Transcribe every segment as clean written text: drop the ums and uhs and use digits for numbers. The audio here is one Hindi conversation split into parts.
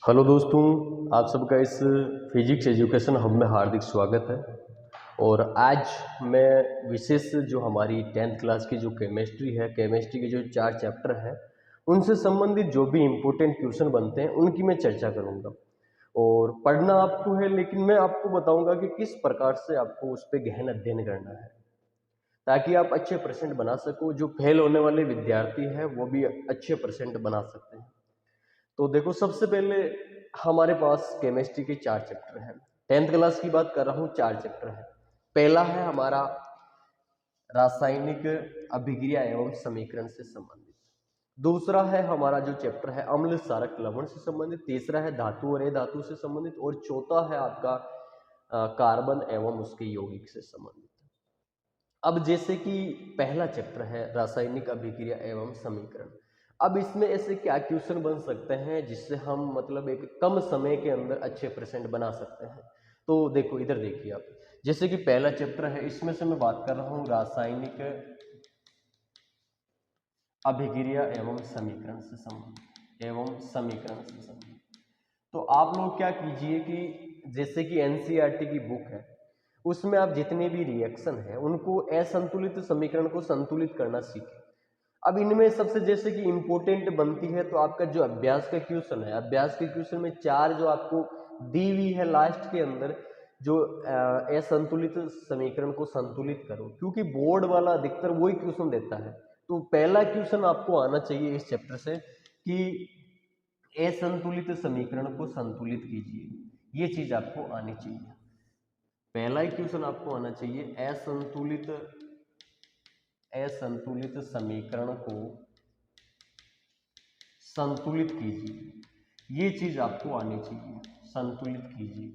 हेलो दोस्तों, आप सबका इस फिजिक्स एजुकेशन हब में हार्दिक स्वागत है। और आज मैं विशेष जो हमारी 10th क्लास की जो केमिस्ट्री है, केमिस्ट्री के जो 4 चैप्टर हैं उनसे संबंधित जो भी इम्पोर्टेंट क्वेश्चन बनते हैं उनकी मैं चर्चा करूंगा। और पढ़ना आपको है, लेकिन मैं आपको बताऊंगा कि किस प्रकार से आपको उस पर गहन अध्ययन करना है ताकि आप अच्छे परसेंट बना सको। जो फेल होने वाले विद्यार्थी हैं वो भी अच्छे परसेंट बना सकते हैं। तो देखो, सबसे पहले हमारे पास केमिस्ट्री के 4 चैप्टर हैं। 10th क्लास की बात कर रहा हूँ, 4 चैप्टर है। पहला है हमारा रासायनिक अभिक्रिया एवं समीकरण से संबंधित। दूसरा है हमारा जो चैप्टर है अम्ल क्षारक लवण से संबंधित। तीसरा है धातु और अधातु से संबंधित। और चौथा है आपका कार्बन एवं उसके यौगिक से संबंधित। अब जैसे कि पहला चैप्टर है रासायनिक अभिक्रिया एवं समीकरण। अब इसमें ऐसे क्या क्वेश्चन बन सकते हैं जिससे हम मतलब एक कम समय के अंदर अच्छे परसेंट बना सकते हैं। तो देखो, इधर देखिए आप, जैसे कि पहला चैप्टर है, इसमें से मैं बात कर रहा हूँ रासायनिक अभिक्रिया एवं समीकरण से संबंधित। तो आप लोग क्या कीजिए कि जैसे कि एनसीईआरटी की बुक है, उसमें आप जितने भी रिएक्शन है उनको असंतुलित समीकरण को संतुलित करना सीखें। अब इनमें सबसे जैसे कि इंपॉर्टेंट बनती है तो आपका जो अभ्यास का क्वेश्चन है, अभ्यास के क्वेश्चन में 4 जो आपको दी हुई है लास्ट के अंदर, जो असंतुलित समीकरण को संतुलित करो, क्योंकि बोर्ड वाला अधिकतर वही क्वेश्चन देता है। तो पहला क्वेश्चन आपको आना चाहिए इस चैप्टर से कि असंतुलित समीकरण को संतुलित कीजिए। ये चीज आपको आनी चाहिए। पहला ही क्वेश्चन आपको आना चाहिए, असंतुलित समीकरण को संतुलित कीजिए। ये चीज आपको आनी चाहिए, संतुलित कीजिए।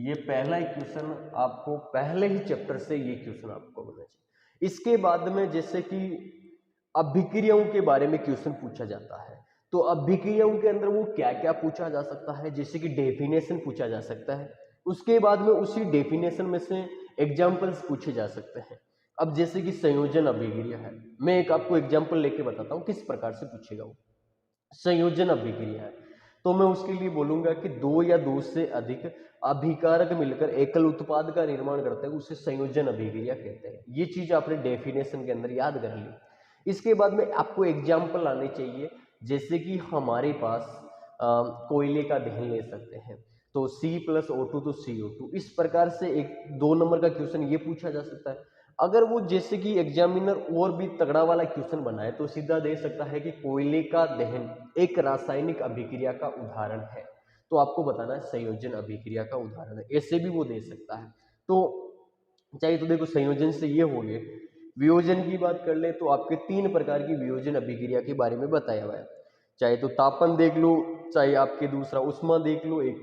ये पहला ही क्वेश्चन आपको पहले ही चैप्टर से ये क्वेश्चन आपको आना चाहिए। इसके बाद में जैसे कि अभिक्रियाओं के बारे में क्वेश्चन पूछा जाता है, तो अभिक्रियाओं के अंदर वो क्या क्या पूछा जा सकता है, जैसे कि डेफिनेशन पूछा जा सकता है। उसके बाद में उसी डेफिनेशन में से एग्जाम्पल्स पूछे जा सकते हैं। अब जैसे कि संयोजन अभिक्रिया है, मैं एक आपको एग्जाम्पल लेके बताता हूँ किस प्रकार से पूछेगा वो। संयोजन अभिक्रिया है तो मैं उसके लिए बोलूंगा कि दो या दो से अधिक अभिकारक मिलकर एकल उत्पाद का निर्माण करते हैं, उसे संयोजन अभिक्रिया कहते हैं। ये चीज आपने डेफिनेशन के अंदर याद कर ली। इसके बाद में आपको एग्जाम्पल आने चाहिए, जैसे कि हमारे पास कोयले का दहन ले सकते हैं, तो C+O2 तो CO2। इस प्रकार से एक 2 नंबर का क्वेश्चन ये पूछा जा सकता है। अगर वो जैसे कि एग्जामिनर और भी तगड़ा वाला क्वेश्चन बनाए तो सीधा दे सकता है कि कोयले का दहन एक रासायनिक अभिक्रिया का उदाहरण है, तो आपको बताना है संयोजन अभिक्रिया का उदाहरण है। ऐसे भी वो दे सकता है। तो चाहिए तो देखो, संयोजन से ये हो गए। वियोजन की बात कर ले तो आपके 3 प्रकार की वियोजन अभिक्रिया के बारे में बताया हुआ है। चाहे तो तापन देख लो, चाहे आपके दूसरा उष्मा देख लो, एक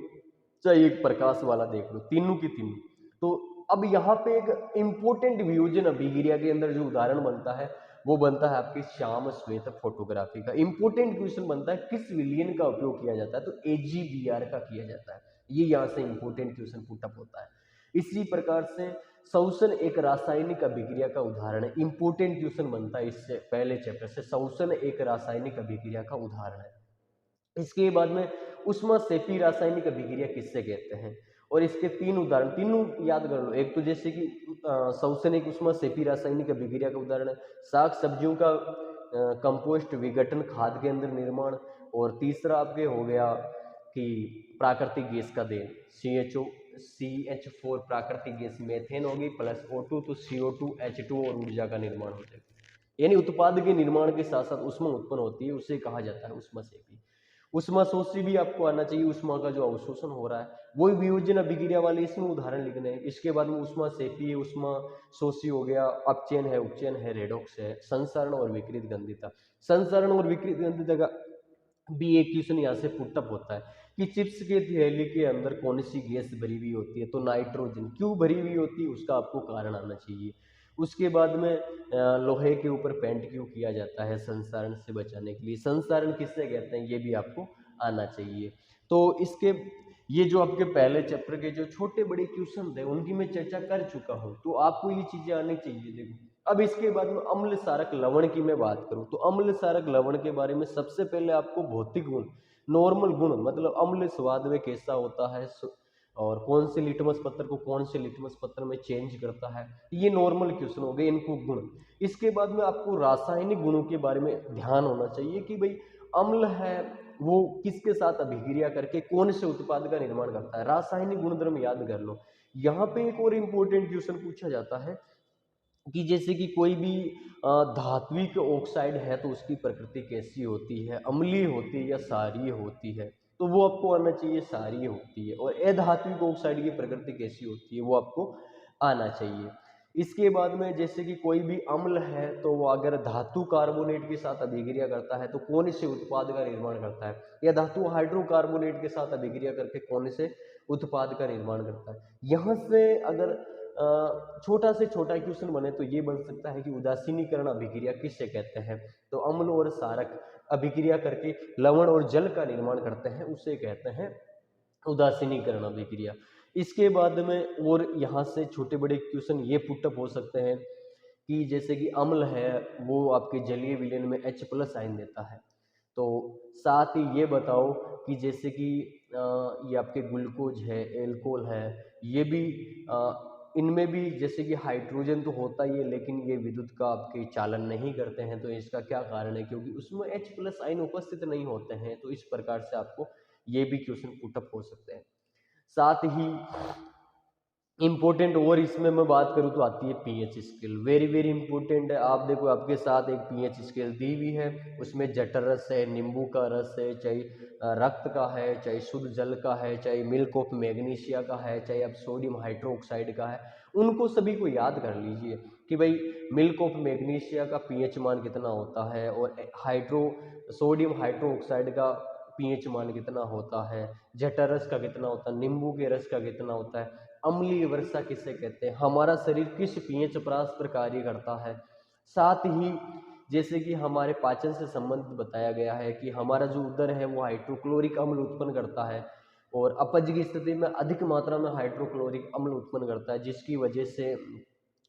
चाहे एक प्रकाश वाला देख लो, तीनों की तीनों। तो अब यहाँ पे एक इंपॉर्टेंट वियोजन अभिक्रिया के अंदर जो उदाहरण बनता है वो बनता है आपके श्याम श्वेत फोटोग्राफी का। इंपॉर्टेंट क्वेश्चन बनता है किस विलियन का उपयोग किया जाता है, तो AgBr का किया जाता है। ये यहाँ से इंपॉर्टेंट क्वेश्चन पुटअप होता है। इसी प्रकार से शोषण एक रासायनिक अभिक्रिया का उदाहरण है। इंपॉर्टेंट क्वेश्चन बनता है इससे पहले चैप्टर से, शोषण एक रासायनिक अभिक्रिया का उदाहरण है। इसके बाद में उष्मा सेपी रासायनिक अभिक्रिया किससे कहते हैं, और इसके 3 उदाहरण, तीनों याद कर लो। एक तो जैसे कि शोषण एक उष्मा सेपी रासायनिक अभिक्रिया का उदाहरण है, साग सब्जियों का कंपोस्ट विघटन खाद के अंदर निर्माण। और तीसरा आपके हो गया कि प्राकृतिक गैस का देन, CH4 प्राकृतिक गैस मेथेन होगी प्लस O2 तो CO2 H2 और ऊर्जा का निर्माण हो जाएगा। यानी उत्पाद के निर्माण के साथ साथ उष्मा उत्पन्न होती है, उसे कहा जाता है उष्मा सेपी। उष्मा शोषी भी आपको आना चाहिए, उष्मा का जो अवशोषण हो रहा है वही वियोजन अभिक्रिया वाले इसमें उदाहरण लिखने हैं। इसके बाद में उष्मा सेपी है, उष्मा शोषी हो गया, अपचयन है, उपचयन है, रेडॉक्स है, संसरण और विकृत गंधिता। संसरण और विकृत गंधिता का भी एक क्वेश्चन यहाँ से पुटअप होता है कि चिप्स के थैली के अंदर कौन सी गैस भरी हुई होती है, तो नाइट्रोजन। क्यों भरी हुई होती है उसका आपको कारण आना चाहिए। उसके बाद में लोहे के ऊपर पेंट क्यों किया जाता है, संसारण से बचाने के लिए। संसारण किससे कहते हैं ये भी आपको आना चाहिए। तो इसके ये जो आपके पहले चैप्टर के जो छोटे बड़े क्वेश्चन थे उनकी मैं चर्चा कर चुका हूँ, तो आपको ये चीजें आनी चाहिए। देखो, अब इसके बाद में अम्ल क्षारक लवण की मैं बात करूं तो अम्ल क्षारक लवण के बारे में सबसे पहले आपको भौतिक गुण, नॉर्मल गुण मतलब अम्ल स्वाद में कैसा होता है, और कौन से लिटमस पत्र को कौन से लिटमस पत्र में चेंज करता है, ये नॉर्मल क्वेश्चन हो गए इनको गुण। इसके बाद में आपको रासायनिक गुणों के बारे में ध्यान होना चाहिए कि भाई अम्ल है वो किसके साथ अभिक्रिया करके कौन से उत्पाद का निर्माण करता है, रासायनिक गुणधर्म याद कर लो। यहाँ पे एक और इम्पोर्टेंट क्वेश्चन पूछा जाता है कि जैसे कि कोई भी धात्विक ऑक्साइड है तो उसकी प्रकृति कैसी होती है, अम्लीय होती है या क्षारीय होती है, तो वो आपको आना चाहिए क्षारीय होती है। और अधात्विक ऑक्साइड की प्रकृति कैसी होती है वो आपको आना चाहिए। इसके बाद में जैसे कि कोई भी अम्ल है तो वो अगर धातु कार्बोनेट के साथ अभिक्रिया करता है तो कौन से उत्पाद का निर्माण करता है, या धातु हाइड्रोकार्बोनेट के साथ अभिक्रिया करके कौन से उत्पाद का निर्माण करता है। यहाँ से अगर छोटा से छोटा क्वेश्चन बने तो ये बन सकता है कि उदासीनीकरण अभिक्रिया किससे कहते हैं, तो अम्ल और क्षारक अभिक्रिया करके लवण और जल का निर्माण करते हैं उसे कहते हैं उदासीनीकरण अभिक्रिया। इसके बाद में और यहाँ से छोटे बड़े क्वेश्चन ये पुटअप हो सकते हैं कि जैसे कि अम्ल है वो आपके जलीय विलयन में H+ आयन देता है, तो साथ ही ये बताओ कि जैसे कि ये आपके ग्लूकोज है, एल्कोहल है, ये भी इनमें भी जैसे कि हाइड्रोजन तो होता ही है लेकिन ये विद्युत का आपके चालन नहीं करते हैं, तो इसका क्या कारण है, क्योंकि उसमें H+ आयन उपस्थित नहीं होते हैं। तो इस प्रकार से आपको ये भी क्वेश्चन पुटअप हो सकते हैं। साथ ही इम्पोर्टेंट और इसमें मैं बात करूँ तो आती है pH scale, very very important है। आप देखो आपके साथ एक पीएच स्केल दी हुई है, उसमें जठर रस है, नींबू का रस है, चाहे रक्त का है, चाहे शुद्ध जल का है, चाहे मिल्क ऑफ मैग्नीशिया का है, चाहे आप सोडियम हाइड्रोक्साइड का है, उनको सभी को याद कर लीजिए कि भाई मिल्क ऑफ मैग्नीशिया का पीएच मान कितना होता है और सोडियम हाइड्रोक्साइड का पीएच मान कितना होता है, जठर रस का कितना होता है, नींबू के रस का कितना होता है, अम्लीय वर्षा किसे कहते हैं, हमारा शरीर किस पीएच परास पर कार्य करता है। साथ ही जैसे कि हमारे पाचन से संबंधित बताया गया है कि हमारा जो उदर है वो हाइड्रोक्लोरिक अम्ल उत्पन्न करता है और अपच की स्थिति में अधिक मात्रा में हाइड्रोक्लोरिक अम्ल उत्पन्न करता है, जिसकी वजह से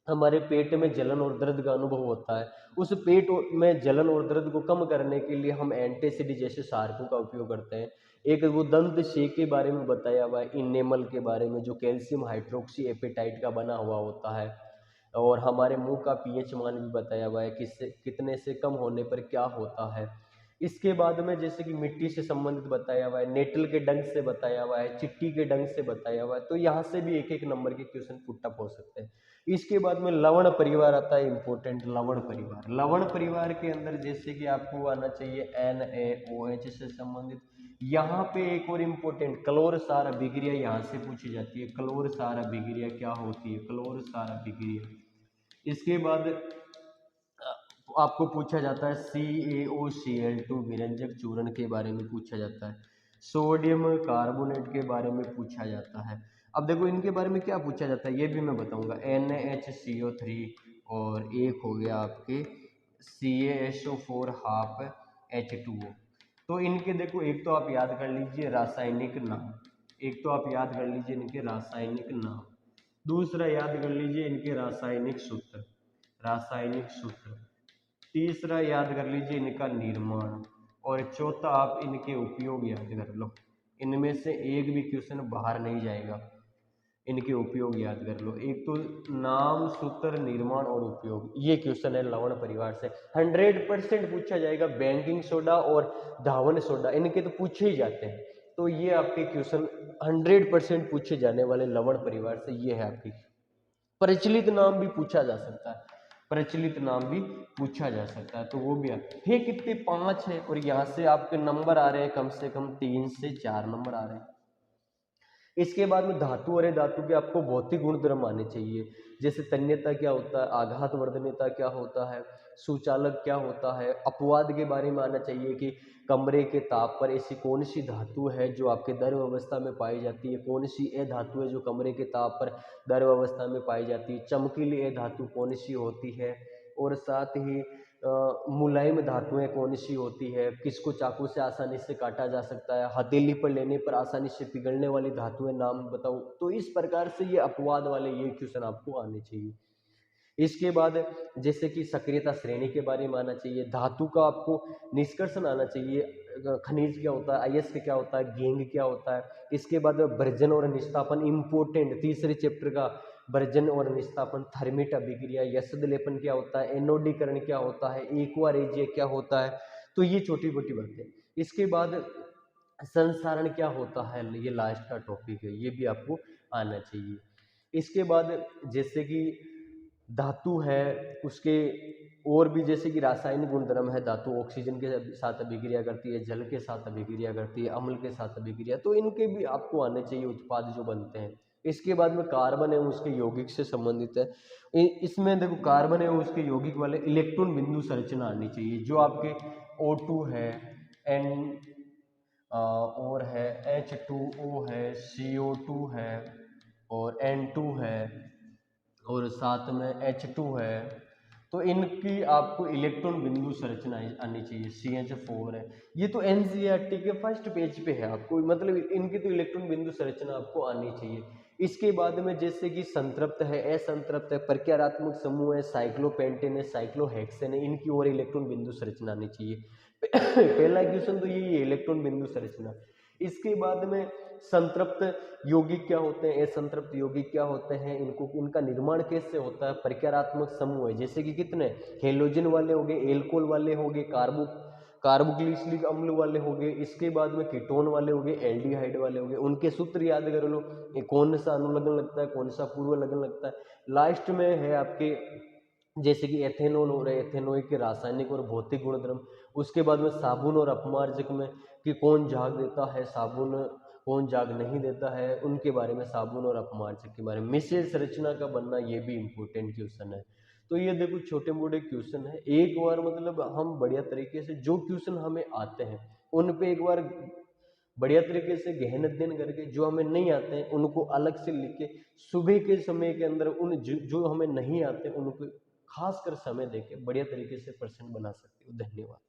हमारे पेट में जलन और दर्द का अनुभव होता है। उस पेट में जलन और दर्द को कम करने के लिए हम एंटासिड जैसे सहारकों का उपयोग करते हैं। एक वो दंत शेक के बारे में बताया हुआ है, इनेमल के बारे में, जो कैल्शियम हाइड्रोक्सी एपेटाइट का बना हुआ होता है। और हमारे मुंह का पीएच मान भी बताया हुआ है किससे कितने से कम होने पर क्या होता है। इसके बाद में जैसे कि मिट्टी से संबंधित बताया हुआ है, नेटल के डंक से बताया हुआ है, चिट्टी के डंक से बताया हुआ है, तो यहाँ से भी एक एक नंबर के क्वेश्चन पुटअप हो सकते हैं। इसके बाद में लवण परिवार आता है, इंपॉर्टेंट लवण परिवार। लवण परिवार के अंदर जैसे कि आपको आना चाहिए NaOH से संबंधित। यहाँ पे एक और इम्पोर्टेंट क्लोर क्षार अभिक्रिया यहाँ से पूछी जाती है। क्लोर क्षार अभिक्रिया क्या होती है, क्लोर क्षार अभिक्रिया। इसके बाद आपको पूछा जाता है CaOCl2 विरंजक चूर्ण के बारे में पूछा जाता है, सोडियम कार्बोनेट के बारे में पूछा जाता है। अब देखो इनके बारे में क्या पूछा जाता है ये भी मैं बताऊंगा, NaHCO3 और एक हो गया आपके CaSO4 हाफ H2O। तो इनके देखो एक तो आप याद कर लीजिए रासायनिक नाम, एक तो आप याद कर लीजिए इनके रासायनिक नाम, दूसरा याद कर लीजिए इनके रासायनिक सूत्र, रासायनिक सूत्र, तीसरा याद कर लीजिए इनका निर्माण, और चौथा आप इनके उपयोग याद कर लो। इनमें से एक भी क्वेश्चन बाहर नहीं जाएगा, इनके उपयोग याद कर लो। एक तो नाम, सूत्र, निर्माण और उपयोग, ये क्वेश्चन है लवण परिवार से 100% पूछा जाएगा। बेकिंग सोडा और धावन सोडा इनके तो पूछे ही जाते हैं, तो ये आपके क्वेश्चन 100% पूछे जाने वाले लवण परिवार से ये है आपकी। प्रचलित नाम भी पूछा जा सकता है, प्रचलित नाम भी पूछा जा सकता है, तो वो भी है कितने 5 है, और यहाँ से आपके नंबर आ रहे हैं कम से कम 3 से 4 नंबर आ रहे हैं। इसके बाद में धातु और धातु के आपको भौतिक गुणधर्म आने चाहिए, जैसे तन्यता क्या होता है, आघात वर्धनीयता क्या होता है, सुचालक क्या होता है, अपवाद के बारे में आना चाहिए कि कमरे के ताप पर ऐसी कौन सी धातु है जो आपके द्रव अवस्था में पाई जाती है, कौन सी धातु है जो कमरे के ताप पर द्रव अवस्था में पाई जाती है, चमकीली धातु कौन सी होती है, और साथ ही मुलायम धातुएं कौन सी होती है, किसको चाकू से आसानी से काटा जा सकता है, हथेली पर लेने पर आसानी से पिघलने वाली धातुएं नाम बताओ। तो इस प्रकार से ये अपवाद वाले ये क्वेश्चन आपको आने चाहिए। इसके बाद जैसे कि सक्रियता श्रेणी के बारे में आना चाहिए, धातु का आपको निष्कर्षण आना चाहिए, खनिज क्या होता है, अयस्क क्या होता है, गेंग क्या होता है। इसके बाद वर्जन और निस्तापन इंपॉर्टेंट, तीसरे चैप्टर का वर्जन और निस्तापन, थर्मिट अभिक्रिया, यशद लेपन क्या होता है, एनोडीकरण क्या होता है, एक्वारेजिया क्या होता है। तो ये छोटी मोटी बातें। इसके बाद संसारण क्या होता है, ये लास्ट का टॉपिक है, ये भी आपको आना चाहिए। इसके बाद जैसे कि धातु है, उसके और भी जैसे कि रासायनिक गुणधर्म है, धातु ऑक्सीजन के साथ अभिक्रिया करती है, जल के साथ अभिक्रिया करती है, अम्ल के साथ अभिक्रिया, तो इनके भी आपको आने चाहिए उत्पाद जो बनते हैं। इसके बाद में कार्बन है, उसके यौगिक से संबंधित है। इसमें देखो कार्बन है, उसके यौगिक वाले इलेक्ट्रॉन बिंदु संरचना आनी चाहिए, जो आपके O2 है, N और है H2O है, CO2 है और N2 है और साथ में H2 है। तो इनकी आपको इलेक्ट्रॉन बिंदु संरचना आनी चाहिए। CH4 है, ये तो NCERT के फर्स्ट पेज पे है, आपको मतलब इनकी तो इलेक्ट्रॉन बिंदु संरचना आपको आनी चाहिए। इसके बाद में जैसे कि संतृप्त है, असंतृप्त है, प्रकारात्मक समूह है, साइक्लोपेंटेन है, साइक्लोहेक्सेन है, इनकी और इलेक्ट्रॉन बिंदु संरचना आनी चाहिए। पहला क्वेश्चन तो यही है, इलेक्ट्रॉन बिंदु संरचना। इसके बाद में संतृप्त यौगिक क्या होते हैं, असंतृप्त यौगिक क्या होते हैं, इनका निर्माण कैसे होता है, प्रकारात्मक समूह है, जैसे कि कितने हेलोजन वाले हो गए, एल्कोहल वाले हो गए, कार्बोक्सिलिक अम्ल वाले हो गए। इसके बाद में कीटोन वाले हो गए, एल्डिहाइड वाले हो गए, उनके सूत्र याद कर लो, कौन सा अनुलग्न लगता है, कौन सा पूर्व लगन लगता है। लास्ट में है आपके जैसे कि एथेनॉल हो रहे, एथेनॉल के रासायनिक और भौतिक गुणधर्म। उसके बाद में साबुन और अपमार्जक में कि कौन झाग देता है साबुन, कौन झाग नहीं देता है, उनके बारे में, साबुन और अपमार्जक के बारे में। मिश्रित संरचना का बनना, ये भी इंपॉर्टेंट क्वेश्चन है। तो ये देखो छोटे मोटे क्वेश्चन है, एक बार मतलब हम बढ़िया तरीके से जो क्वेश्चन हमें आते हैं उन पे एक बार बढ़िया तरीके से गहन अध्ययन करके, जो हमें नहीं आते हैं उनको अलग से लिख के सुबह के समय के अंदर उन जो हमें नहीं आते उनको खास कर समय देके बढ़िया तरीके से प्रश्न बना सकते हो। धन्यवाद।